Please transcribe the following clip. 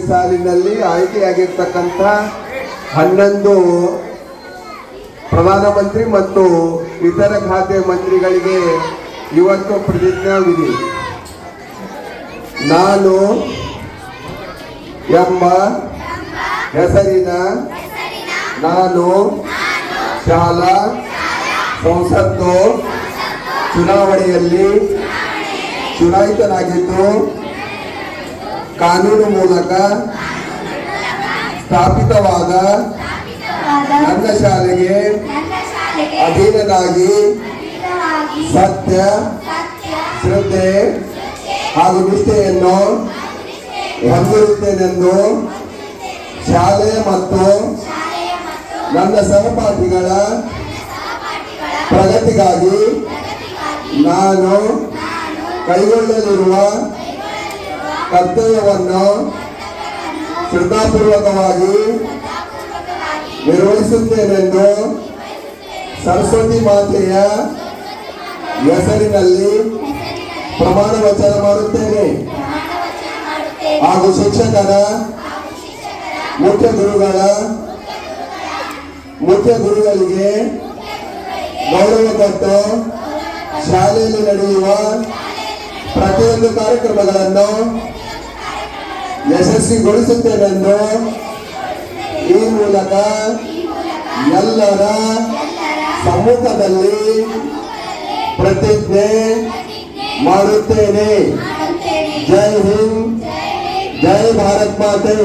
ಸಾಲಿನಲ್ಲಿ ಆಯ್ಕೆಯಾಗಿರ್ತಕ್ಕಂಥ 11 ಪ್ರಧಾನಮಂತ್ರಿ ಮತ್ತು ಇತರ ಖಾತೆ ಮಂತ್ರಿಗಳಿಗೆ ಇವತ್ತು ಪ್ರತಿಜ್ಞಾವಿಧಿ. ನಾನು ಎಂಬ ಹೆಸರಿನ ನಾನು ಶಾಲಾ ಸಂಸತ್ತು ಚುನಾವಣೆಯಲ್ಲಿ ಚುನಾಯಿತನಾಗಿದ್ದು ಕಾನೂನು ಮೂಲಕ ಸ್ಥಾಪಿತವಾದ ನನ್ನ ಶಾಲೆಗೆ ಅಧೀನನಾಗಿ ಸತ್ಯ, ಶ್ರದ್ಧೆ ಹಾಗೂ ನಿಷ್ಠೆಯನ್ನು ಹೊಂದಿರುತ್ತೇನೆಂದು ಶಾಲೆ ಮತ್ತು ನನ್ನ ಸಹಪಾಠಿಗಳ ಪ್ರಗತಿಗಾಗಿ ನಾನು ಕೈಗೊಳ್ಳಲಿರುವ ಕರ್ತವ್ಯವನ್ನು ಶ್ರದ್ಧಾಪೂರ್ವಕವಾಗಿ ನಿರ್ವಹಿಸುತ್ತೇನೆಂದು ಸರಸ್ವತಿ ಮಾತೆಯ ಹೆಸರಿನಲ್ಲಿ ಪ್ರಮಾಣ ವಚನ ಮಾಡುತ್ತೇನೆ ಹಾಗೂ ಶಿಕ್ಷಕರ ಮುಖ್ಯ ಗುರುಗಳಿಗೆ ಗೌರವ ಕೊಟ್ಟು ಶಾಲೆಯಲ್ಲಿ ನಡೆಯುವ ಪ್ರತಿಯೊಂದು ಕಾರ್ಯಕ್ರಮಗಳನ್ನು ಯಶಸ್ವಿಗೊಳಿಸುತ್ತೇನೆಂದು ಈ ಮೂಲಕ ಎಲ್ಲರ ಸಮ್ಮುಖದಲ್ಲಿ ಪ್ರತಿಜ್ಞೆ ಮಾಡುತ್ತೇನೆ. ಜೈ ಹಿಂದ್, ಜೈ ಭಾರತ್ ಮಾತೆ.